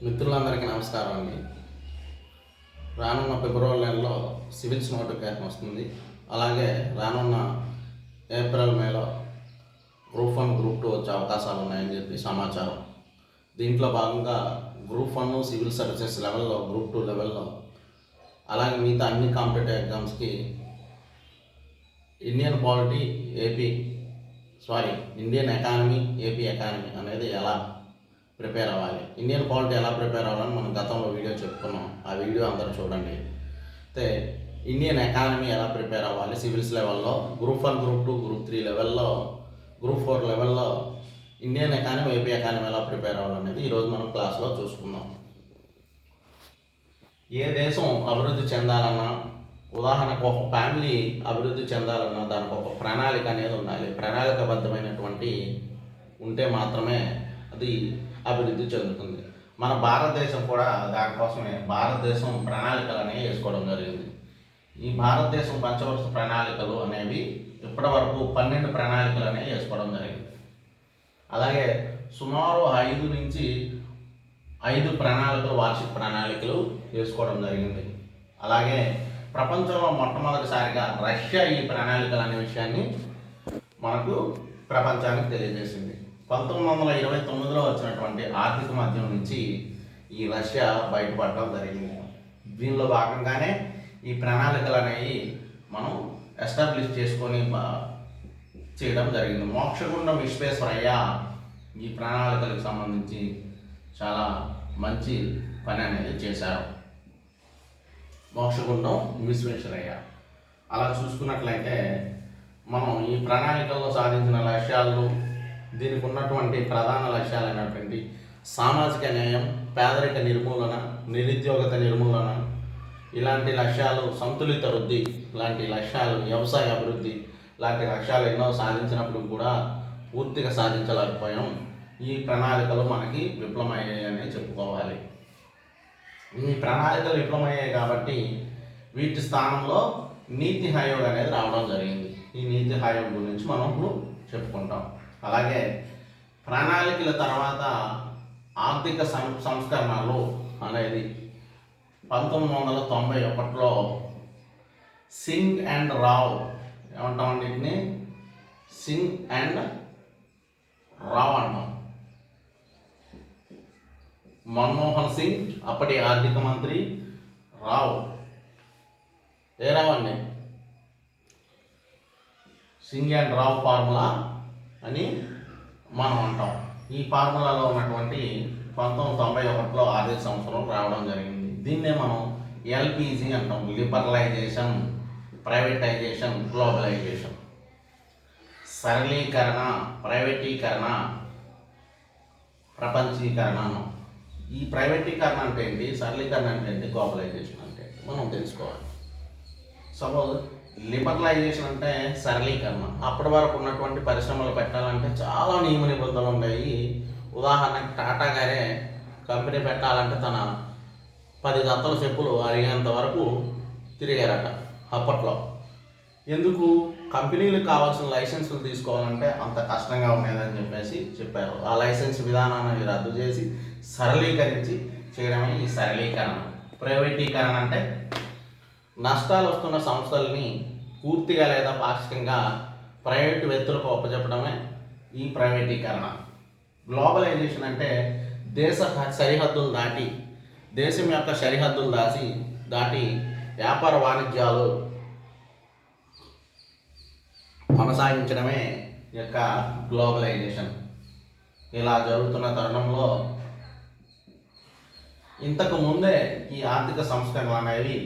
మిత్రులందరికీ నమస్కారం అండి. రానున్న ఫిబ్రవరి నెలలో సివిల్స్ నోటిఫికేషన్ వస్తుంది. అలాగే రానున్న ఏప్రిల్ మేలో గ్రూప్ 1 గ్రూప్ 2 వచ్చే అవకాశాలు ఉన్నాయని చెప్పి సమాచారం. దీంట్లో భాగంగా గ్రూప్ 1 సివిల్ సర్వీసెస్ లెవెల్లో, గ్రూప్ 2 లెవెల్లో, అలాగే మిగతా అన్ని కాంపిటేటివ్ ఎగ్జామ్స్కి ఇండియన్ ఎకానమీ ఏపీ ఎకానమీ అనేది ఎలా ప్రిపేర్ అవ్వాలి, ఇండియన్ పాలిటీ ఎలా ప్రిపేర్ అవ్వాలని మనం గతంలో వీడియో చెప్పుకున్నాం. ఆ వీడియో అందరూ చూడండి. అయితే ఇండియన్ ఎకానమీ ఎలా ప్రిపేర్ అవ్వాలి సివిల్స్ లెవెల్లో, గ్రూప్ 1 గ్రూప్ 2 గ్రూప్ 3 లెవెల్లో, గ్రూప్ 4 లెవెల్లో ఇండియన్ ఎకానమీ ఏపీ ఎకానమీ ఎలా ప్రిపేర్ అవ్వాలనేది ఈరోజు మనం క్లాస్లో చూసుకుందాం. ఏ దేశం అభివృద్ధి చెందాలన్నా, ఉదాహరణకు ఒక ఫ్యామిలీ అభివృద్ధి చెందాలన్నా దానికి ఒక ప్రణాళిక అనేది ఉండాలి. ప్రణాళికబద్ధమైనటువంటి ఉంటే మాత్రమే అది అభివృద్ధి చెందుతుంది. మన భారతదేశం కూడా దానికోసమే భారతదేశం ప్రణాళికలు అనేవి వేసుకోవడం జరిగింది. ఈ భారతదేశం పంచవర్ష ప్రణాళికలు అనేవి ఇప్పటి వరకు 12 ప్రణాళికలు అనేవి వేసుకోవడం జరిగింది. అలాగే సుమారు 5 నుంచి 5 ప్రణాళికలు, వార్షిక ప్రణాళికలు వేసుకోవడం జరిగింది. అలాగే ప్రపంచంలో మొట్టమొదటిసారిగా రష్యా ఈ ప్రణాళికలు అనే విషయాన్ని మనకు ప్రపంచానికి తెలియజేసింది. 1929లో వచ్చినటువంటి ఆర్థిక మాధ్యమం నుంచి ఈ రష్యా బయటపడడం జరిగింది. దీనిలో భాగంగానే ఈ ప్రణాళికలు అనేవి మనం ఎస్టాబ్లిష్ చేసుకొని చేయడం జరిగింది. మోక్షగుండం విశ్వేశ్వరయ్య ఈ ప్రణాళికలకు సంబంధించి చాలా మంచి పని అనేది చేశారు. మోక్షగుండం విశ్వేశ్వరయ్య. అలా చూసుకున్నట్లయితే మనం ఈ ప్రణాళికల్లో సాధించిన లక్ష్యాలు, దీనికి ఉన్నటువంటి ప్రధాన లక్ష్యాలైనటువంటి సామాజిక న్యాయం, పేదరిక నిర్మూలన, నిరుద్యోగత నిర్మూలన, ఇలాంటి లక్ష్యాలు, సంతులిత వృద్ధి లాంటి లక్ష్యాలు, వ్యవసాయ అభివృద్ధి లాంటి లక్ష్యాలు ఎన్నో సాధించినప్పుడు కూడా పూర్తిగా సాధించలేకపోయాం. ఈ ప్రణాళికలు మనకి విఫలమయ్యాయని చెప్పుకోవాలి. ఈ ప్రణాళికలు విఫలమయ్యాయి కాబట్టి వీటి స్థానంలో నీతి ఆయోగ్ అనేది రావడం జరిగింది. ఈ నీతి ఆయోగ్ గురించి మనం ఇప్పుడు చెప్పుకుంటాం. అలాగే ప్రణాళికల తర్వాత ఆర్థిక సంస్కరణలు అనేది 1991లో సింగ్ అండ్ రావ్ ఏమంటాం, వీటిని సింగ్ అండ్ రావ్ అంటాం. మన్మోహన్ సింగ్ అప్పటి ఆర్థిక మంత్రి, రావ్ ఏ రావ్ అండి, సింగ్ అండ్ రావ్ ఫార్ములా అని మనం అంటాం. ఈ ఫార్ములాలో ఉన్నటువంటి 1991లో ఆర్థిక సంవత్సరం రావడం జరిగింది. దీన్నే మనం ఎల్పిజి అంటాం. Liberalisation, privatisation, globalisation. సరళీకరణ, ప్రైవేటీకరణ, ప్రపంచీకరణ. ఈ ప్రైవేటీకరణ అంటే ఏంటి, సరళీకరణ అంటే ఏంటి, గ్లోబలైజేషన్ అంటే మనం తెలుసుకోవాలి. సపోజ్ లిబరలైజేషన్ అంటే సరళీకరణ. అప్పటి వరకు ఉన్నటువంటి పరిశ్రమలు పెట్టాలంటే చాలా నియమ నిబంధనలు ఉన్నాయి. ఉదాహరణకి టాటా గారే కంపెనీ పెట్టాలంటే తన 10 జతల చెప్పులు అరిగేంత వరకు తిరిగారట అప్పట్లో. ఎందుకు? కంపెనీలకు కావాల్సిన లైసెన్సులు తీసుకోవాలంటే అంత కష్టంగా ఉండేదని చెప్పేసి చెప్పారు. ఆ లైసెన్స్ విధానాన్ని రద్దు చేసి సరళీకరించి చేయడమే ఈ సరళీకరణ. ప్రైవేటీకరణ అంటే నష్టాలు వస్తున్న సంస్థల్ని పూర్తిగా లేదా పాక్షికంగా ప్రైవేటు వ్యక్తులకు అప్పచెప్పడమే ఈ ప్రైవేటీకరణ. గ్లోబలైజేషన్ అంటే సరిహద్దులు దాటి, దేశం యొక్క సరిహద్దులు దాటి వ్యాపార వాణిజ్యాలు కొనసాగించడమే యొక్క గ్లోబలైజేషన్. ఇలా జరుగుతున్న తరుణంలో ఇంతకు ముందే ఈ ఆర్థిక సంస్కరణలు అనేవి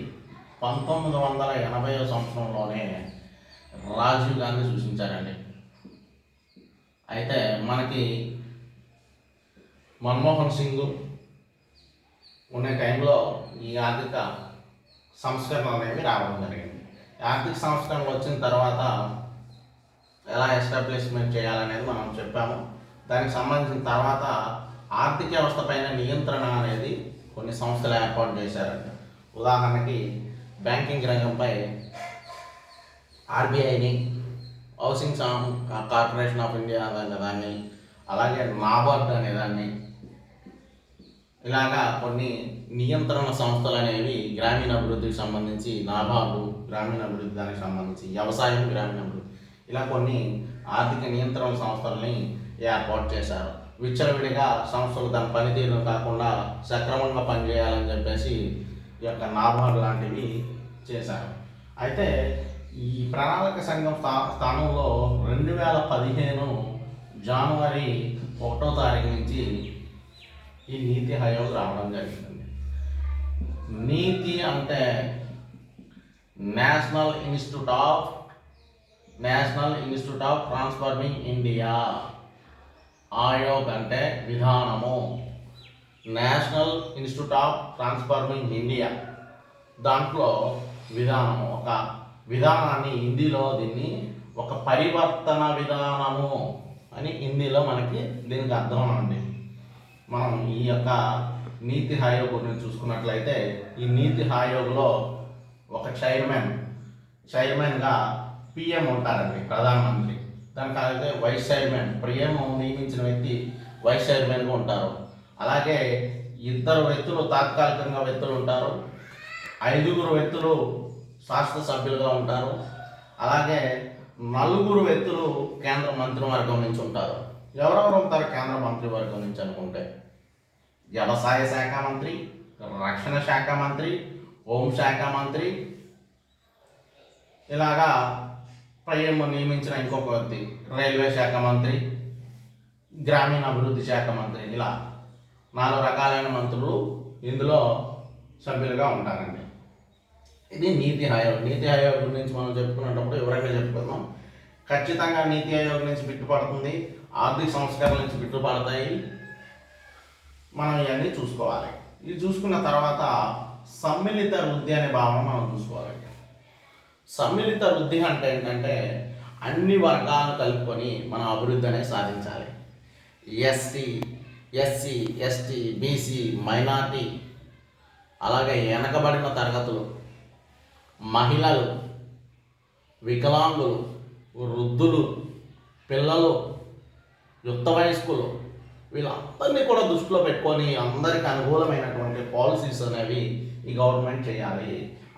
1980వ సంవత్సరంలోనే రాజీవ్ గాంధీ సూచించారండి. అయితే మనకి మన్మోహన్ సింగ్ ఉన్న టైంలో ఈ ఆర్థిక సంస్కరణలు అనేవి రావడం జరిగింది. ఆర్థిక సంస్కరణలు వచ్చిన తర్వాత ఎలా ఎస్టాబ్లిష్మెంట్ చేయాలనేది మనం చెప్పాము. దానికి సంబంధించిన తర్వాత ఆర్థిక వ్యవస్థ పైన నియంత్రణ అనేది కొన్ని సంస్థలు ఏర్పాటు చేశారంట. ఉదాహరణకి బ్యాంకింగ్ రంగంపై ఆర్బీఐని, హౌసింగ్ కార్పొరేషన్ ఆఫ్ ఇండియా అనే దాన్ని, అలాగే నాబార్డ్ అనేదాన్ని ఇలాగా కొన్ని నియంత్రణ సంస్థలు అనేవి గ్రామీణాభివృద్ధికి సంబంధించి నాబార్డు, గ్రామీణాభివృద్ధి దానికి సంబంధించి వ్యవసాయం, గ్రామీణాభివృద్ధి ఇలా కొన్ని ఆర్థిక నియంత్రణ సంస్థలని ఏర్పాటు చేశారు. విచ్చలవిడిగా సంస్థలు దాని పనితీరును కాకుండా సక్రమంగా పనిచేయాలని చెప్పేసి ఈ యొక్క నాబార్డు లాంటివి చేశారు. అయితే ఈ ప్రణాళిక సంఘం స్థానంలో 2015 జనవరి 1వ తారీఖు నుంచి ఈ నీతి ఆయోగ్ రావడం జరిగింది. నీతి అంటే national institute of transforming India. Aayog అంటే విధానము. National institute of transforming India దాంట్లో విధానము, ఒక విధానాన్ని హిందీలో దీన్ని ఒక పరివర్తన విధానము అని హిందీలో మనకి దీనికి అర్థం అండి. మనం ఈ యొక్క నీతి ఆయోగ్ గురించి చూసుకున్నట్లయితే ఈ నీతి ఆయోగ్లో ఒక చైర్మన్గా పిఎం ఉంటారండి, ప్రధానమంత్రి. దానికి అయితే వైస్ చైర్మన్, పిఎం నియమించిన వ్యక్తి వైస్ చైర్మన్గా ఉంటారు. అలాగే 2 వ్యక్తులు తాత్కాలికంగా వ్యక్తులు ఉంటారు, 5 వ్యక్తులు శాశ్వత సభ్యులుగా ఉంటారు. అలాగే 4 వ్యక్తులు కేంద్ర మంత్రివర్గం నుంచి ఉంటారు. ఎవరెవరు ఉంటారు కేంద్ర మంత్రివర్గం నుంచి అనుకుంటే వ్యవసాయ శాఖ మంత్రి, రక్షణ శాఖ మంత్రి, హోంశాఖ మంత్రి, ఇలాగా పిఎం నియమించిన ఇంకొక వ్యక్తి రైల్వే శాఖ మంత్రి, గ్రామీణాభివృద్ధి శాఖ మంత్రి, ఇలా 4 రకాలైన మంత్రులు ఇందులో సభ్యులుగా ఉంటారండి. ఇది నీతి ఆయోగ్. నీతి ఆయోగ్ గురించి మనం చెప్పుకునేటప్పుడు వివరంగా చెప్పుకుందాం. ఖచ్చితంగా నీతి ఆయోగ్ నుంచి బిట్టుపడుతుంది, ఆర్థిక సంస్కరణల నుంచి బిట్టుపడతాయి. మనం ఇవన్నీ చూసుకోవాలి. ఇది చూసుకున్న తర్వాత సమ్మిళిత వృద్ధి అనే భావన మనం చూసుకోవాలి. సమ్మిళిత వృద్ధి అంటే ఏంటంటే అన్ని వర్గాలు కలుపుకొని మనం అభివృద్ధి అనేది సాధించాలి. ఎస్సీ, ఎస్టీ, బీసీ, మైనార్టీ, అలాగే వెనకబడిన తరగతులు, మహిళలు, వికలాంగులు, వృద్ధులు, పిల్లలు, యుక్త వయస్కులు వీళ్ళందరినీ కూడా దృష్టిలో పెట్టుకొని అందరికి అనుకూలమైనటువంటి పాలసీస్ అనేవి ఈ గవర్నమెంట్ చేయాలి.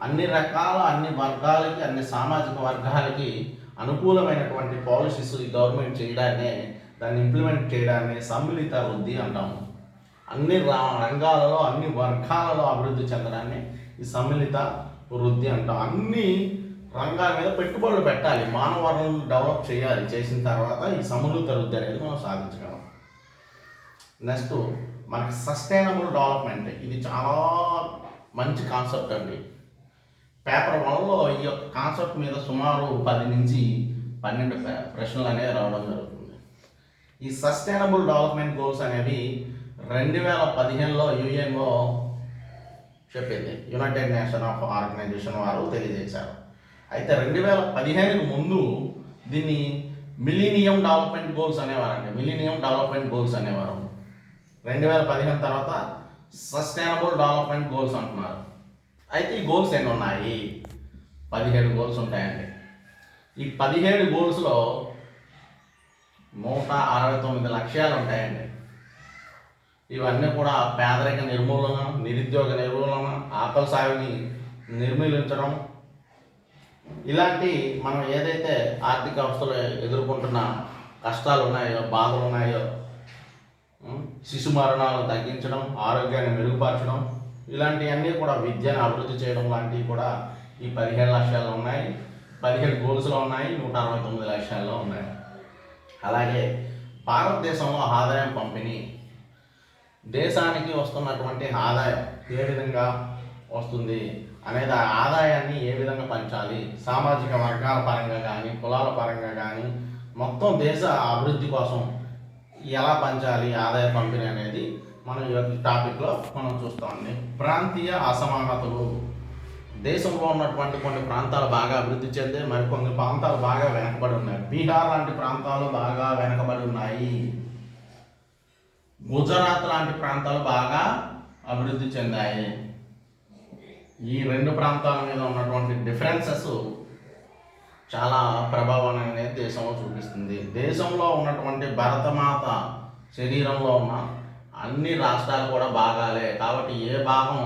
అన్ని రకాల, అన్ని వర్గాలకి, అన్ని సామాజిక వర్గాలకి అనుకూలమైనటువంటి పాలసీస్ ఈ గవర్నమెంట్ చేయడాన్ని, దాన్ని ఇంప్లిమెంట్ చేయడాన్ని సమ్మిళిత వృద్ధి అంటాము. అన్ని రంగాలలో, అన్ని వర్గాలలో అభివృద్ధి చెందడాన్ని ఈ సమ్మిళిత వృద్ధి అంటాం. అన్ని రంగాల మీద పెట్టుబడులు పెట్టాలి, మానవ వనరులను డెవలప్ చేయాలి. చేసిన తర్వాత ఈ సమ్మిళిత వృద్ధి అనేది మనం సాధించగలం. నెక్స్ట్ మనకి సస్టైనబుల్ డెవలప్మెంట్. ఇది చాలా మంచి కాన్సెప్ట్ అండి. పేపర్ 1లో ఈ యొక్క కాన్సెప్ట్ మీద సుమారు 10 నుంచి 12 ప్రశ్నలు అనేవి రావడం జరుగుతుంది. ఈ సస్టైనబుల్ డెవలప్మెంట్ గోల్స్ అనేవి 2015లో యుఎన్ఓ చెప్పింది, యునైటెడ్ నేషన్ ఆఫ్ ఆర్గనైజేషన్ వారు తెలియజేశారు. అయితే 2015కు ముందు దీన్ని మిలీనియం డెవలప్మెంట్ గోల్స్ అనేవారండి. 2015 తర్వాత సస్టైనబుల్ డెవలప్మెంట్ గోల్స్ అంటున్నారు. అయితే ఈ గోల్స్ ఎన్ని ఉన్నాయి? 17 గోల్స్ ఉంటాయండి. ఈ 17 గోల్స్లో 169 లక్ష్యాలు ఉంటాయండి. ఇవన్నీ కూడా పేదరిక నిర్మూలన, నిరుద్యోగ నిర్మూలన, ఆకలి సాగుని నిర్మూలించడం, ఇలాంటి మనం ఏదైతే ఆర్థిక వ్యవస్థలో ఎదుర్కొంటున్న కష్టాలు ఉన్నాయో, బాధలు ఉన్నాయో, శిశు మరణాలను తగ్గించడం, ఆరోగ్యాన్ని మెరుగుపరచడం, ఇలాంటివన్నీ కూడా విద్యను అభివృద్ధి చేయడం లాంటివి కూడా ఈ 17 లక్ష్యాలు ఉన్నాయి. 17 గోల్స్లో ఉన్నాయి, 169 లక్ష్యాల్లో ఉన్నాయి. అలాగే భారతదేశంలో ఆదాయం పంపిణీ, దేశానికి వస్తున్నటువంటి ఆదాయం ఏ విధంగా వస్తుంది అనేది, ఆ ఆదాయాన్ని ఏ విధంగా పంచాలి, సామాజిక వర్గాల పరంగా కానీ, కులాల పరంగా కానీ, మొత్తం దేశ అభివృద్ధి కోసం ఎలా పంచాలి ఆదాయ పంపిణీ అనేది మనం ఈ టాపిక్లో మనం చూస్తామండి. ప్రాంతీయ అసమానతలు. దేశంలో ఉన్నటువంటి కొన్ని ప్రాంతాలు బాగా అభివృద్ధి చెందే, మరికొన్ని ప్రాంతాలు బాగా వెనకబడి ఉన్నాయి. బీహార్ లాంటి ప్రాంతాలు బాగా వెనకబడి ఉన్నాయి. గుజరాత్ లాంటి ప్రాంతాలు బాగా అభివృద్ధి చెందాయి. ఈ 2 ప్రాంతాల మీద ఉన్నటువంటి డిఫరెన్సెస్ చాలా ప్రభావం అనేది దేశంలో చూపిస్తుంది. దేశంలో ఉన్నటువంటి భరతమాత శరీరంలో ఉన్న అన్ని రాష్ట్రాలు కూడా భాగాలే కాబట్టి ఏ భాగం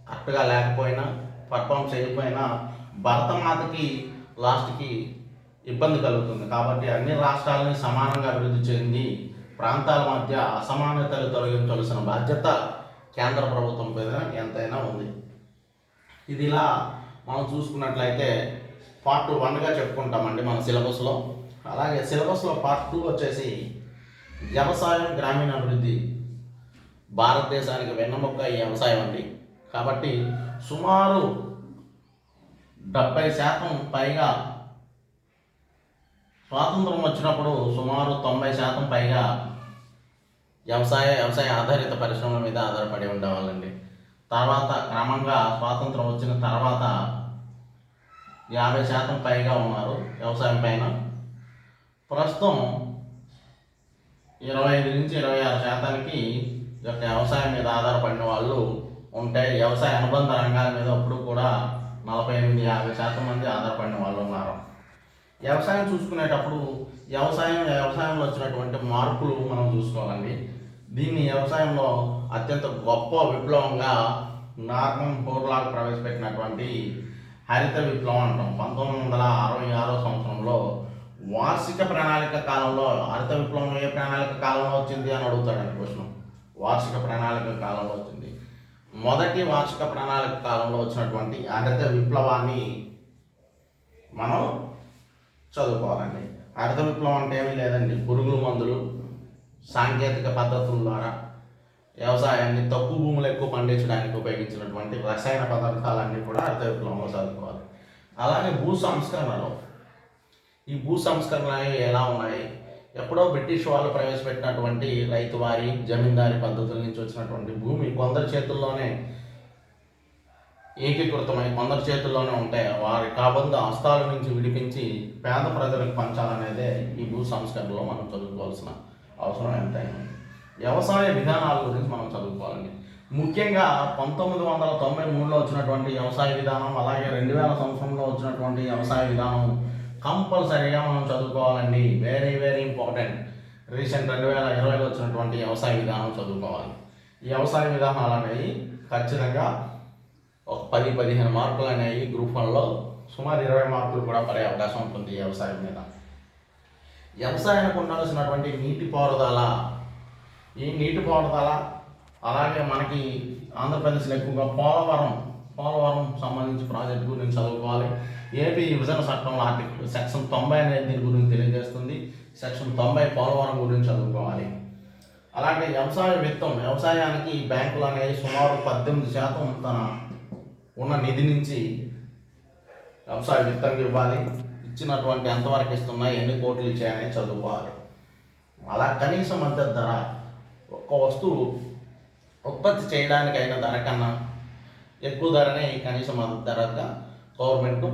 కరెక్ట్గా లేకపోయినా పర్ఫామ్ చేయకపోయినా భరతమాతకి లాస్ట్కి ఇబ్బంది కలుగుతుంది. కాబట్టి అన్ని రాష్ట్రాలని సమానంగా అభివృద్ధి చెంది ప్రాంతాల మధ్య అసమానతలు తొలగించాల్సిన బాధ్యత కేంద్ర ప్రభుత్వం మీద ఎంతైనా ఉంది. ఇది ఇలా మనం చూసుకున్నట్లయితే పార్ట్ 1గా చెప్పుకుంటామండి మన సిలబస్లో. అలాగే సిలబస్లో పార్ట్ 2 వచ్చేసి వ్యవసాయం గ్రామీణ అభివృద్ధి. భారతదేశానికి వెన్నెముక ఈ వ్యవసాయం అండి. కాబట్టి సుమారు 70% పైగా స్వాతంత్రం వచ్చినప్పుడు సుమారు 90% పైగా వ్యవసాయ ఆధారిత పరిశ్రమల మీద ఆధారపడి ఉండేవాళ్ళండి. తర్వాత క్రమంగా స్వాతంత్రం వచ్చిన తర్వాత 50% పైగా ఉన్నారు వ్యవసాయం పైన. ప్రస్తుతం 25 నుంచి 26% యొక్క వ్యవసాయం మీద ఆధారపడిన వాళ్ళు ఉంటే వ్యవసాయ అనుబంధ రంగాల మీద ఇప్పుడు కూడా 48-50% మంది ఆధారపడిన వాళ్ళు ఉన్నారు. వ్యవసాయం చూసుకునేటప్పుడు వ్యవసాయంలో వచ్చినటువంటి మార్పులు మనం చూసుకోవాలండి. దీన్ని వ్యవసాయంలో అత్యంత గొప్ప విప్లవంగా నార్మన్ బోర్లాగ్ ప్రవేశపెట్టినటువంటి హరిత విప్లవం అంటాం. 1966 సంవత్సరంలో వార్షిక ప్రణాళిక కాలంలో హరిత విప్లవం ఏ ప్రణాళిక కాలంలో వచ్చింది అని అడుగుతాడండి క్వశ్చన్. వార్షిక ప్రణాళిక కాలంలో వచ్చింది. మొదటి వార్షిక ప్రణాళిక కాలంలో వచ్చినటువంటి హరిత విప్లవాన్ని మనం చదువుకోవాలండి. హరిత విప్లవం అంటే ఏమీ లేదండి, పురుగుల మందులు సాంకేతిక పద్ధతుల ద్వారా వ్యవసాయాన్ని తక్కువ భూములు ఎక్కువ పండించడానికి ఉపయోగించినటువంటి రసాయన పదార్థాలన్నీ కూడా హరిత విప్లవంలో చదువుకోవాలి. అలాగే ఈ భూ సంస్కరణలు ఎలా ఉన్నాయి? ఎప్పుడో బ్రిటిష్ వాళ్ళు ప్రవేశపెట్టినటువంటి రైతువారి జమీందారీ పద్ధతుల నుంచి వచ్చినటువంటి భూమి కొందరి చేతుల్లోనే ఏకీకృతమై కొందరి చేతుల్లోనే ఉంటాయి. వారి కాబోలు హస్తాల నుంచి విడిపించి పేద ప్రజలకు పంచాలనేదే ఈ భూ సంస్కరణలో మనం చదువుకోవాల్సిన అవసరం ఎంతైనా. వ్యవసాయ విధానాల గురించి మనం చదువుకోవాలండి. ముఖ్యంగా 1993లో వచ్చినటువంటి వ్యవసాయ విధానం, అలాగే 2000 సంవత్సరంలో వచ్చినటువంటి వ్యవసాయ విధానం కంపల్సరీగా మనం చదువుకోవాలండి. Very very important. రీసెంట్ 2020లో వచ్చినటువంటి వ్యవసాయ విధానం చదువుకోవాలి. ఈ వ్యవసాయ విధానాలు అనేవి ఖచ్చితంగా ఒక 10-15 మార్కులు అనేవి గ్రూప్ 1లో సుమారు 20 మార్కులు కూడా పడే అవకాశం ఉంటుంది వ్యవసాయం మీద. వ్యవసాయానికి ఉండాల్సినటువంటి నీటిపారుదల, ఈ నీటిపారుదల అలాగే మనకి ఆంధ్రప్రదేశ్లో ఎక్కువగా పోలవరం సంబంధించి ప్రాజెక్ట్ గురించి చదువుకోవాలి. ఏపీ విభజన చట్టంలో ఆర్టికల్ సెక్షన్ 90 అనేది దీని గురించి తెలియజేస్తుంది. సెక్షన్ 90 పోలవరం గురించి చదువుకోవాలి. అలాగే వ్యవసాయానికి బ్యాంకులు అనేవి సుమారు 18% తన ఉన్న నిధి నుంచి వ్యవసాయ విత్తంగా ఇవ్వాలి. ఇచ్చినటువంటి ఎంతవరకు ఇస్తున్నాయి, ఎన్ని కోట్లు ఇచ్చాయని చదువుకోవాలి. అలా కనీస మద్దతు ధర, ఒక్క వస్తువు ఉత్పత్తి చేయడానికి అయిన ధర కన్నా ఎక్కువ ధరనే ఈ కనీస మద్దతు ధరగా గవర్నమెంట్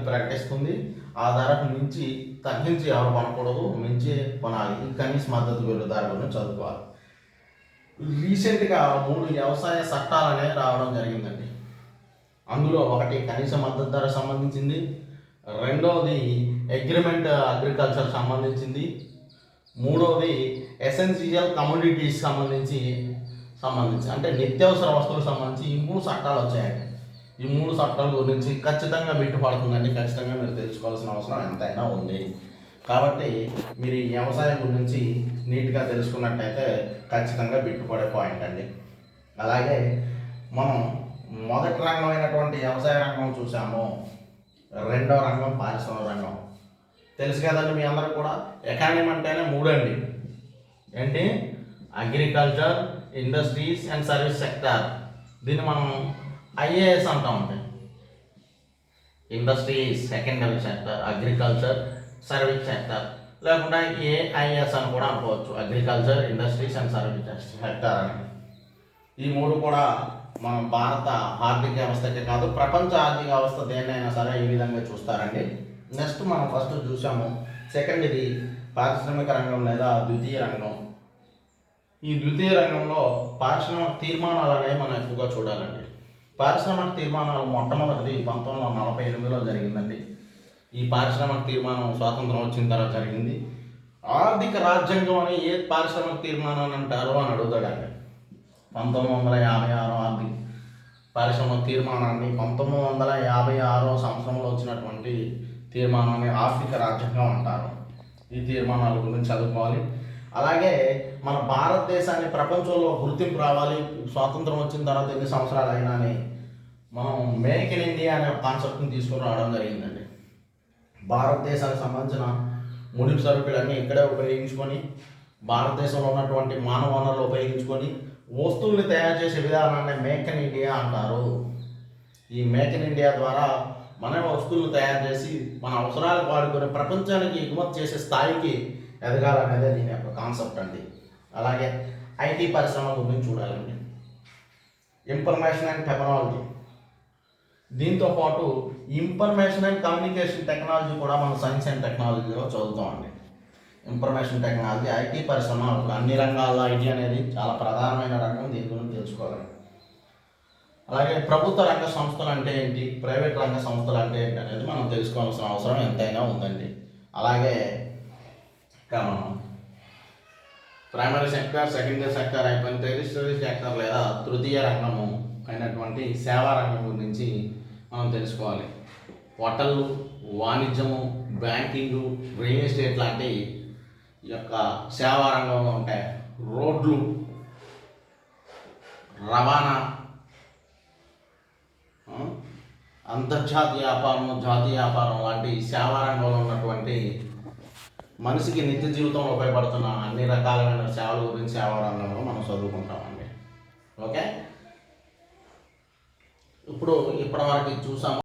ప్రకటిస్తుంది. ఆ ధరకు మించి తగ్గించి ఎవరు కొనకూడదు, మించి కొనాలి. ఈ కనీస మద్దతు ధర గురించి చదువుకోవాలి. రీసెంట్గా 3 వ్యవసాయ చట్టాలు అనేవి రావడం జరిగిందండి. అందులో ఒకటి కనీస మద్దతు ధర సంబంధించింది, రెండవది అగ్రికల్చర్ సంబంధించింది, మూడవది ఎసెన్షియల్ కమోడిటీస్ సంబంధించి అంటే నిత్యావసర వస్తువులకు సంబంధించి ఈ 3 చట్టాలు వచ్చాయండి. ఈ 3 చట్టాల గురించి ఖచ్చితంగా బిట్టు పడుతుందండి. ఖచ్చితంగా మీరు తెలుసుకోవాల్సిన అవసరం ఎంతైనా ఉంది. కాబట్టి మీరు ఈ వ్యవసాయం గురించి నీట్గా తెలుసుకున్నట్టయితే ఖచ్చితంగా బిట్టుపడే పాయింట్ అండి. అలాగే మనం మొదటి రంగం అయినటువంటి వ్యవసాయ రంగం చూసాము. రెండవ రంగం పారిశ్రామిక రంగం. తెలుసు కదండి మీ అందరూ కూడా. ఎకానమీ అంటేనే 3 అండి. ఏంటి? Agriculture, industries and service sector. దీన్ని మనం IAS అంటామండి. Industries secondary sector, agriculture service sector, లేకుండా AIS అని కూడా అనుకోవచ్చు. Agriculture, industries and service sector అని. ఈ 3 కూడా మనం భారత ఆర్థిక వ్యవస్థకే కాదు, ప్రపంచ ఆర్థిక వ్యవస్థ దేన్నైనా సరే ఈ విధంగా చూస్తారండి. నెక్స్ట్ మనం ఫస్ట్ చూసాము. సెకండ్ ఇది పారిశ్రామిక రంగం లేదా ద్వితీయ రంగం. ఈ ద్వితీయ రంగంలో పారిశ్రామిక తీర్మానాలు అనేవి మనం ఎక్కువగా చూడాలండి. పారిశ్రామిక తీర్మానాలు మొట్టమొదటిది 1948లో జరిగిందండి. ఈ పారిశ్రామిక తీర్మానం స్వాతంత్రం వచ్చిన తర్వాత జరిగింది. ఆర్థిక రాజ్యాంగం అని ఏ పారిశ్రామిక తీర్మానాన్ని అంటారు అని అడుగుతాడండి. 1956 ఆర్థిక పారిశ్రామిక తీర్మానాన్ని 1956 సంవత్సరంలో వచ్చినటువంటి తీర్మానాన్ని ఆర్థిక రాజ్యాంగం అంటారు. ఈ తీర్మానాల గురించి చదువుకోవాలి. అలాగే మన భారతదేశాన్ని ప్రపంచంలో గుర్తింపు రావాలి. స్వాతంత్రం వచ్చిన తర్వాత ఎన్ని సంవత్సరాలు అయినా మనం మేక్ ఇన్ ఇండియా అనే కాన్సెప్ట్ని తీసుకుని రావడం జరిగిందండి. భారతదేశానికి సంబంధించిన ముడి సరుకులన్నీ ఇక్కడే ఉపయోగించుకొని, భారతదేశంలో ఉన్నటువంటి మానవ వనరులు ఉపయోగించుకొని వస్తువుల్ని తయారు చేసే విధానాన్ని మేక్ ఇన్ ఇండియా అంటారు. ఈ మేక్ ఇన్ ఇండియా ద్వారా మన వస్తువులను తయారు చేసి మన అవసరాలకు వాడుకొని ప్రపంచానికి ఎగుమతి చేసే స్థాయికి ఎదగాలనేదే దీని యొక్క కాన్సెప్ట్ అండి. అలాగే ఐటీ పరిశ్రమ గురించి చూడాలండి. ఇన్ఫర్మేషన్ అండ్ టెక్నాలజీ, దీంతో పాటు ఇన్ఫర్మేషన్ అండ్ కమ్యూనికేషన్ టెక్నాలజీ కూడా మనం సైన్స్ అండ్ టెక్నాలజీలో చదువుతామండి. ఇన్ఫర్మేషన్ టెక్నాలజీ, ఐటీ పరిశ్రమ, అన్ని రంగాల్లో ఐటీ అనేది చాలా ప్రధానమైన రంగం. దీని గురించి తెలుసుకోవాలి. అలాగే ప్రభుత్వ రంగ సంస్థలు అంటే ఏంటి, ప్రైవేట్ రంగ సంస్థలు అంటే ఏంటి అనేది మనం తెలుసుకోవాల్సిన అవసరం ఎంతైనా ఉందండి. అలాగే ఇంకా మనం ప్రైమరీ సెక్టర్, సెకండరీ సెక్టర్ అయిపోయిన టెరిటరీ సెక్టర్ లేదా తృతీయ రంగము అయినటువంటి సేవా రంగం గురించి మనం తెలుసుకోవాలి. హోటళ్ళు, వాణిజ్యము, బ్యాంకింగు, రియల్ ఎస్టేట్ లాంటి ఈ యొక్క సేవా రంగంలో ఉంటాయి. రోడ్లు, రవాణా, అంతర్జాతీయ వ్యాపారం, జాతీయ వ్యాపారం లాంటి సేవా రంగంలో ఉన్నటువంటి మనిషికి నిత్య జీవితంలో ఉపయోగపడుతున్న అన్ని రకాలైన సేవల గురించి సేవా రంగంలో మనం చదువుకుంటామండి. ఓకే, ఇప్పుడు ఇప్పటివరకు చూసాము.